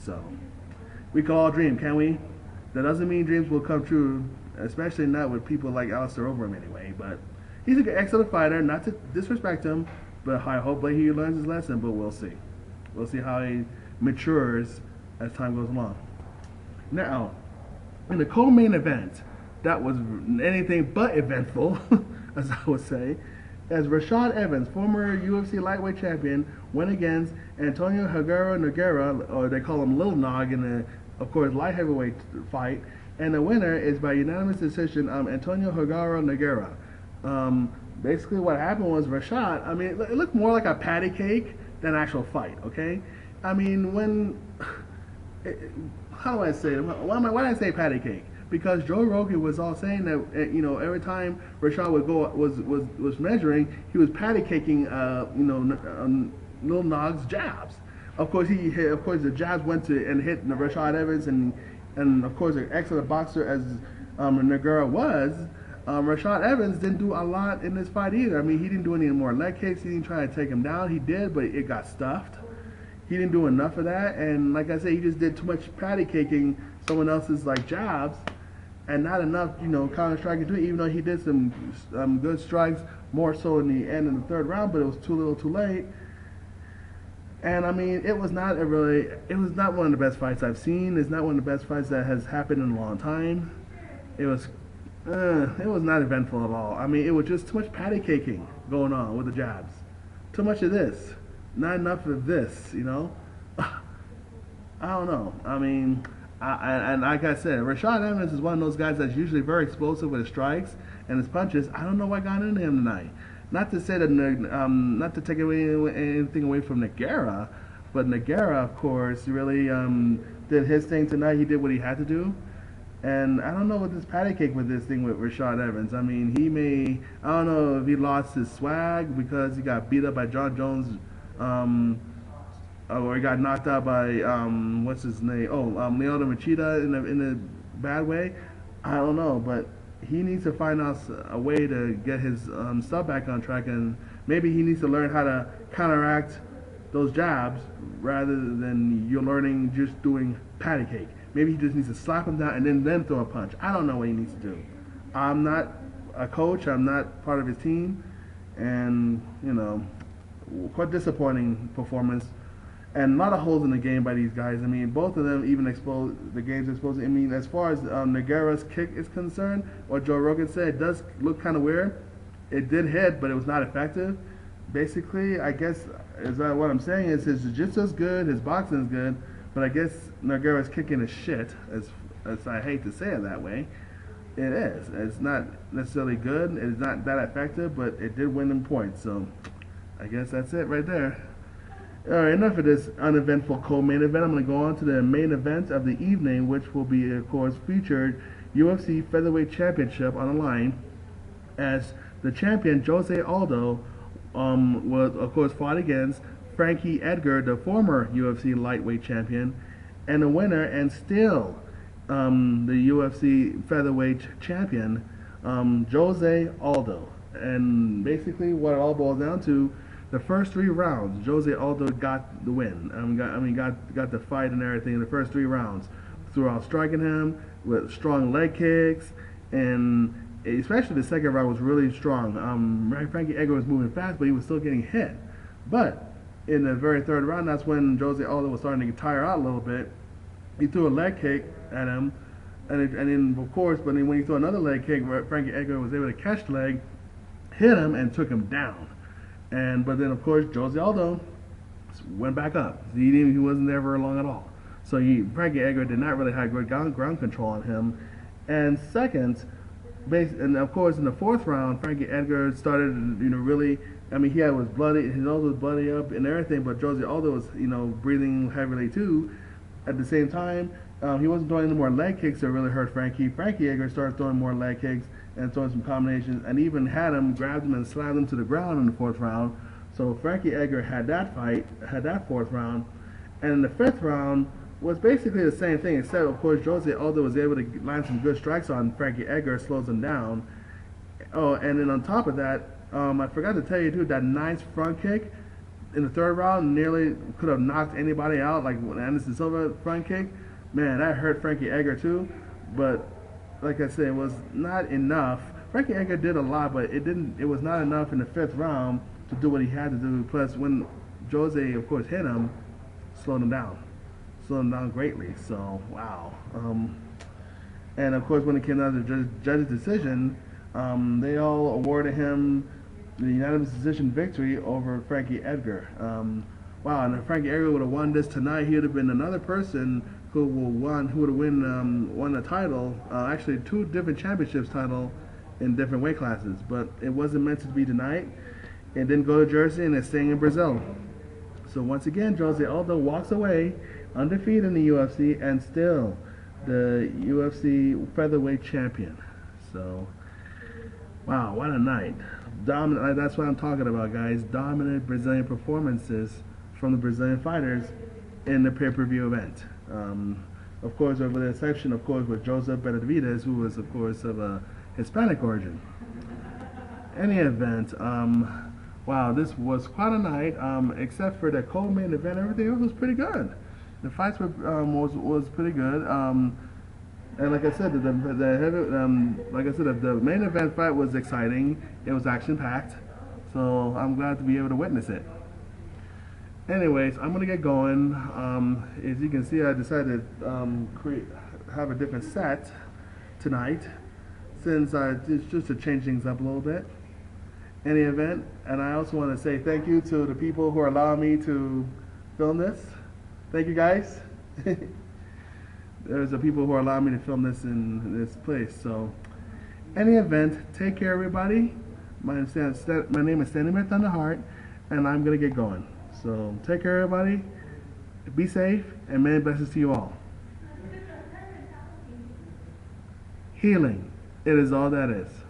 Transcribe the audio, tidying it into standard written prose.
So we can all dream, can we? That doesn't mean dreams will come true, especially not with people like Alistair Overeem anyway. But he's an excellent fighter, not to disrespect him, but I hope that he learns his lesson, but we'll see. We'll see how he matures as time goes along. Now, in the co-main event, that was anything but eventful, as I would say, as Rashad Evans, former UFC lightweight champion, went against Antonio Nogueira, or they call him Lil Nog, in the, of course, light heavyweight fight. And the winner is by unanimous decision, Antonio Nogueira. Basically what happened was Rashad, I mean, it looked more like a patty cake than an actual fight, okay? I mean, when, how do I say it? Why do I say patty cake? Because Joe Rogan was all saying that, you know, every time Rashad would go, was measuring, he was patty caking, you know, Lil Nog's jabs. Of course, the jabs went to and hit Rashad Evans, and of course, an excellent boxer as Nogueira was. Rashad Evans didn't do a lot in this fight either. I mean, he didn't do any more leg kicks. He didn't try to take him down. He did, but it got stuffed. He didn't do enough of that. And like I said, he just did too much patty caking someone else's like jabs, and not enough, you know, counter striking to it. Even though he did some good strikes, more so in the end of the third round, but it was too little, too late. And I mean, it was not one of the best fights I've seen. It's not one of the best fights that has happened in a long time. It was not eventful at all. I mean, it was just too much patty caking going on with the jabs. Too much of this, not enough of this, you know? I don't know. I mean, and like I said, Rashad Evans is one of those guys that's usually very explosive with his strikes and his punches. I don't know what got into him tonight. Not to say that, not to take anything away from Nogueira, but Nogueira, of course, really did his thing tonight. He did what he had to do. And I don't know what this patty cake with this thing with Rashad Evans. I mean, I don't know if he lost his swag because he got beat up by John Jones, or he got knocked out by, what's his name? Leonardo Machida in a bad way. I don't know, but he needs to find out a way to get his stuff back on track, and maybe he needs to learn how to counteract those jabs rather than you're learning just doing patty cake. Maybe he just needs to slap him down and then throw a punch. I don't know what he needs to do. I'm not a coach. I'm not part of his team. And, you know, quite disappointing performance. And a lot of holes in the game by these guys. I mean, both of them even exposed, the game's exposed. I mean, as far as Nogueira's kick is concerned, what Joe Rogan said, it does look kind of weird. It did hit, but it was not effective. Basically, I guess, is that what I'm saying is his jiu-jitsu is good, his boxing is good, but I guess Nogueira's kicking is shit, as I hate to say it that way. It is. It's not necessarily good. It's not that effective, but it did win them points. So I guess that's it right there. All right, enough of this uneventful co-main event. I'm going to go on to the main event of the evening, which will be, of course, featured UFC Featherweight Championship on the line, as the champion Jose Aldo was, of course, fought against Frankie Edgar, the former UFC lightweight champion, and the winner, and still the UFC featherweight champion, Jose Aldo. And basically, what it all boils down to, the first 3 rounds, Jose Aldo got the win. Got the fight and everything in the first 3 rounds, throughout striking him with strong leg kicks, and especially the second round was really strong. Frankie Edgar was moving fast, but he was still getting hit. But in the very third round, that's when Jose Aldo was starting to get tired out a little bit. He threw a leg kick at him, and then of course, but then when he threw another leg kick, Frankie Edgar was able to catch the leg, hit him, and took him down. But then of course Jose Aldo went back up. He wasn't there very long at all. So Frankie Edgar did not really have good ground control on him. And second, and of course in the fourth round, Frankie Edgar started, really. I mean, his nose was bloody up and everything, but Jose Aldo was, breathing heavily too. At the same time, he wasn't throwing any more leg kicks that really hurt Frankie. Frankie Edgar started throwing more leg kicks and throwing some combinations, and even grabbed him and slammed him to the ground in the fourth round. So Frankie Edgar had that fourth round. And in the fifth round was basically the same thing, except of course Jose Aldo was able to land some good strikes on Frankie Edgar, slows him down. Oh, and then on top of that, I forgot to tell you too, that nice front kick in the third round, nearly could have knocked anybody out, like when Anderson Silva front kick. Man, that hurt Frankie Edgar too. But like I said, it was not enough. Frankie Edgar did a lot, but it didn't. It was not enough in the fifth round to do what he had to do. Plus, when Jose, of course, hit him, slowed him down greatly. So wow. And of course, when it came down to the judge's decision, they all awarded him the unanimous decision victory over Frankie Edgar. Wow, and if Frankie Edgar would have won this tonight, he would have been another person who would have won a title, actually 2 different championships title in different weight classes. But it wasn't meant to be tonight. It didn't go to Jersey, and it's staying in Brazil. So once again, Jose Aldo walks away undefeated in the UFC and still the UFC featherweight champion. So, wow, what a night. Dominant, that's what I'm talking about, guys. Dominant Brazilian performances from the Brazilian fighters in the pay-per-view event. Of course, over the exception, of course, with Joseph Benavidez, who was, of course, of a Hispanic origin. Any event, wow, this was quite a night, except for the co-main event. Everything else was pretty good. The fights were was pretty good. And like I said, the main event fight was exciting. It was action-packed, so I'm glad to be able to witness it. Anyways, I'm gonna get going. As you can see, I decided to have a different set tonight, since it's just to change things up a little bit. Any event, and I also want to say thank you to the people who are allowing me to film this. Thank you, guys. There's the people who are allowing me to film this in this place. So, any event, take care, everybody. My name is Bear Thunder Heart, and I'm gonna get going. So, take care, everybody. Be safe, and many blessings to you all. Healing, it is all that is.